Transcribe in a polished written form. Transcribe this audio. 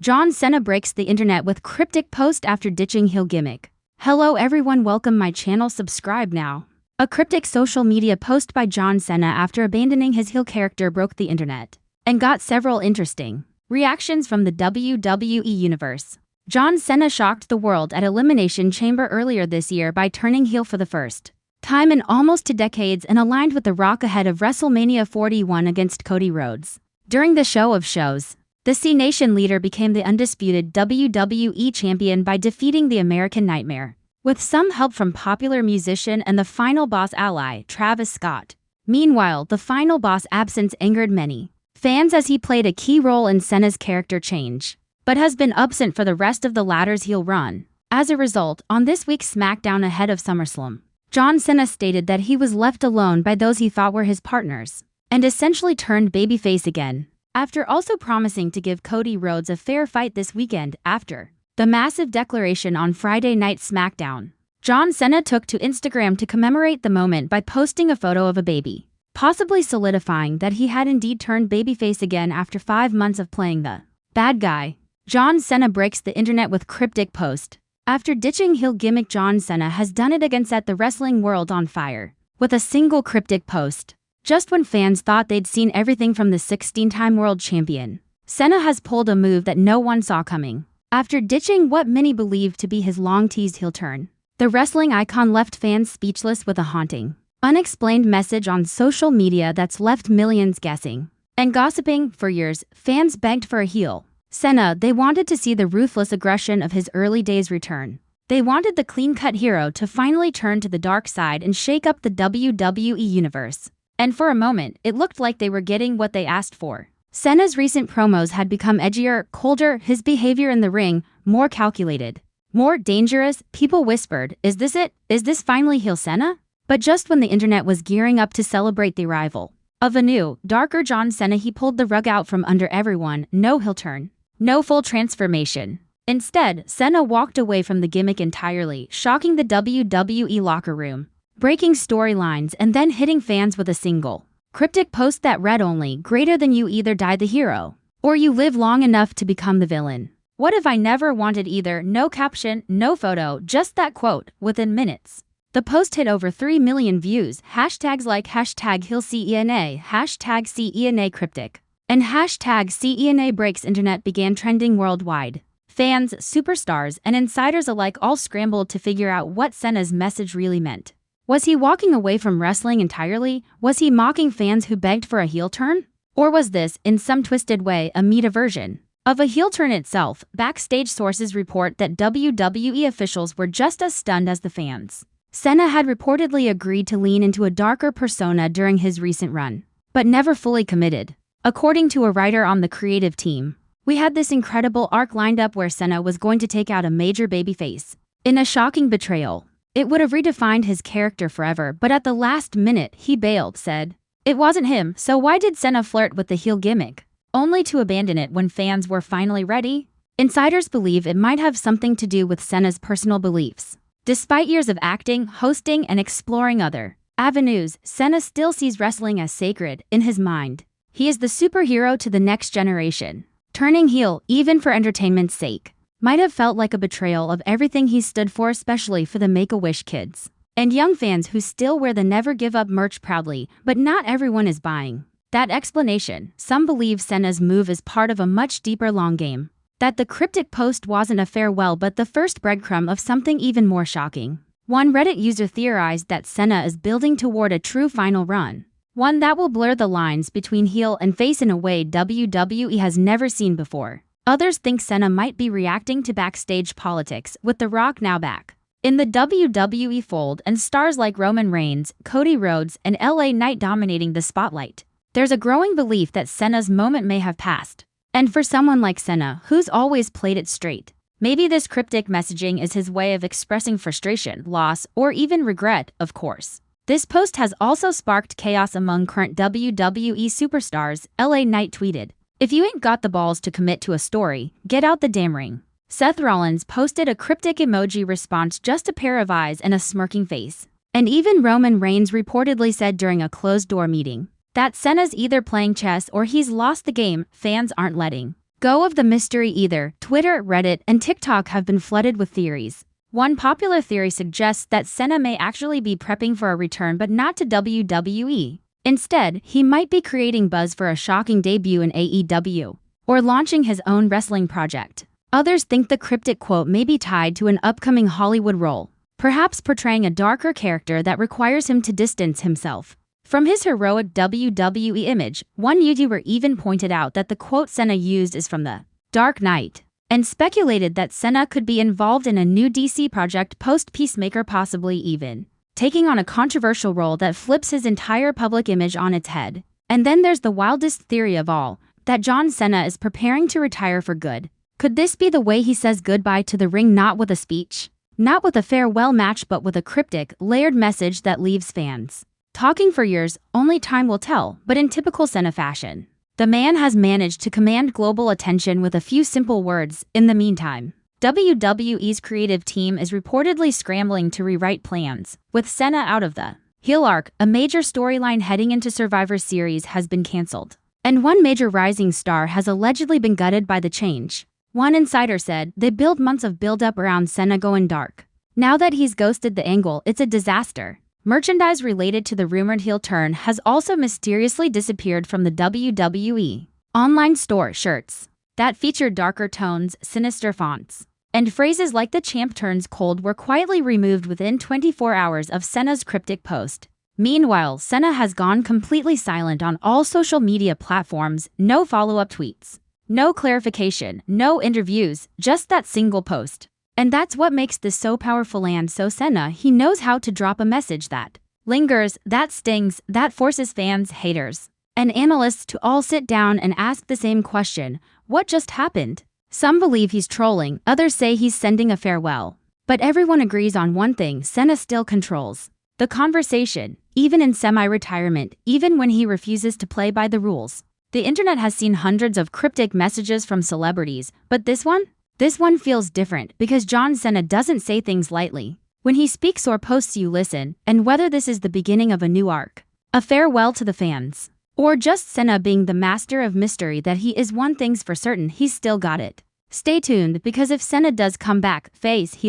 John Cena breaks the internet with cryptic post after ditching heel gimmick. Hello everyone, welcome my channel, subscribe now. A cryptic social media post by John Cena after abandoning his heel character broke the internet and got several interesting reactions from the WWE universe. John Cena shocked the world at Elimination Chamber earlier this year by turning heel for the first time in almost 2 decades and aligned with The Rock ahead of WrestleMania 41 against Cody Rhodes. During the show of shows, the C Nation leader became the undisputed WWE champion by defeating the American Nightmare, with some help from popular musician and the Final Boss ally, Travis Scott. Meanwhile, the Final Boss absence angered many fans as he played a key role in Cena's character change, but has been absent for the rest of the latter's heel run. As a result, on this week's SmackDown ahead of SummerSlam, John Cena stated that he was left alone by those he thought were his partners, and essentially turned babyface again, after also promising to give Cody Rhodes a fair fight this weekend. After the massive declaration on Friday Night SmackDown, John Cena took to Instagram to commemorate the moment by posting a photo of a baby, possibly solidifying that he had indeed turned babyface again after 5 months of playing the bad guy. John Cena breaks the internet with cryptic post. After ditching heel gimmick, John Cena has done it again, set the wrestling world on fire with a single cryptic post. Just when fans thought they'd seen everything from the 16-time world champion, Cena has pulled a move that no one saw coming. After ditching what many believe to be his long-teased heel turn, the wrestling icon left fans speechless with a haunting, unexplained message on social media that's left millions guessing and gossiping. For years, fans begged for a heel Cena. They wanted to see the ruthless aggression of his early days return. They wanted the clean-cut hero to finally turn to the dark side and shake up the WWE universe. And for a moment, it looked like they were getting what they asked for. Cena's recent promos had become edgier, colder, his behavior in the ring more calculated, more dangerous. People whispered, "Is this it? Is this finally heel Cena?" But just when the internet was gearing up to celebrate the arrival of a new, darker John Cena, he pulled the rug out from under everyone. No heel turn, no full transformation. Instead, Cena walked away from the gimmick entirely, shocking the WWE locker room, breaking storylines, and then hitting fans with a single cryptic post that read only, "Greater than you either die the hero, or you live long enough to become the villain. What if I never wanted either?" No caption, no photo, just that quote. Within minutes, the post hit over 3 million views. Hashtags like #HeelCena, #CENA and #CENA breaks internet began trending worldwide. Fans, superstars, and insiders alike all scrambled to figure out what Cena's message really meant. Was he walking away from wrestling entirely? Was he mocking fans who begged for a heel turn? Or was this, in some twisted way, a meta version of a heel turn itself? Backstage sources report that WWE officials were just as stunned as the fans. Cena had reportedly agreed to lean into a darker persona during his recent run, but never fully committed. According to a writer on the creative team, "We had this incredible arc lined up where Cena was going to take out a major babyface in a shocking betrayal. It would have redefined his character forever, but at the last minute, he bailed," said. It wasn't him, so why did Cena flirt with the heel gimmick, only to abandon it when fans were finally ready? Insiders believe it might have something to do with Cena's personal beliefs. Despite years of acting, hosting, and exploring other avenues, Cena still sees wrestling as sacred. In his mind, he is the superhero to the next generation. Turning heel, even for entertainment's sake, might have felt like a betrayal of everything he stood for, especially for the Make-A-Wish kids and young fans who still wear the Never Give Up merch proudly. But not everyone is buying that explanation. Some believe Cena's move is part of a much deeper long game, that the cryptic post wasn't a farewell but the first breadcrumb of something even more shocking. One Reddit user theorized that Cena is building toward a true final run, one that will blur the lines between heel and face in a way WWE has never seen before. Others think Cena might be reacting to backstage politics, with The Rock now back in the WWE fold and stars like Roman Reigns, Cody Rhodes, and LA Knight dominating the spotlight. There's a growing belief that Cena's moment may have passed. And for someone like Cena, who's always played it straight, maybe this cryptic messaging is his way of expressing frustration, loss, or even regret. Of course, this post has also sparked chaos among current WWE superstars. LA Knight tweeted, "If you ain't got the balls to commit to a story, get out the damn ring." Seth Rollins posted a cryptic emoji response, just a pair of eyes and a smirking face. And even Roman Reigns reportedly said during a closed-door meeting that Cena's either playing chess or he's lost the game. Fans aren't letting go of the mystery either. Twitter, Reddit, and TikTok have been flooded with theories. One popular theory suggests that Cena may actually be prepping for a return but not to WWE. Instead, he might be creating buzz for a shocking debut in AEW, or launching his own wrestling project. Others think the cryptic quote may be tied to an upcoming Hollywood role, perhaps portraying a darker character that requires him to distance himself from his heroic WWE image. One YouTuber even pointed out that the quote Cena used is from The Dark Knight, and speculated that Cena could be involved in a new DC project post-Peacemaker, possibly even taking on a controversial role that flips his entire public image on its head. And then there's the wildest theory of all, that John Cena is preparing to retire for good. Could this be the way he says goodbye to the ring, not with a speech, not with a farewell match, but with a cryptic, layered message that leaves fans talking for years? Only time will tell, but in typical Cena fashion, the man has managed to command global attention with a few simple words. In the meantime, WWE's creative team is reportedly scrambling to rewrite plans, with Cena out of the heel arc. A major storyline heading into Survivor Series has been cancelled, and one major rising star has allegedly been gutted by the change. One insider said they built months of build-up around Cena going dark. Now that he's ghosted the angle, it's a disaster. Merchandise related to the rumored heel turn has also mysteriously disappeared from the WWE online store. Shirts that featured darker tones, sinister fonts, and phrases like "the champ turns cold" were quietly removed within 24 hours of Cena's cryptic post. Meanwhile, Cena has gone completely silent on all social media platforms. No follow-up tweets, no clarification, no interviews, just that single post. And that's what makes this so powerful. And so Cena, he knows how to drop a message that lingers, that stings, that forces fans, haters, and analysts to all sit down and ask the same question: what just happened? Some believe he's trolling, others say he's sending a farewell. But everyone agrees on one thing: Cena still controls the conversation, even in semi-retirement, even when he refuses to play by the rules. The internet has seen hundreds of cryptic messages from celebrities, but this one feels different because John Cena doesn't say things lightly. When he speaks or posts, you listen, and whether this is the beginning of a new arc, a farewell to the fans, or just Cena being the master of mystery that he is, one thing's for certain: he's still got it. Stay tuned, because if Cena does come back, face heel,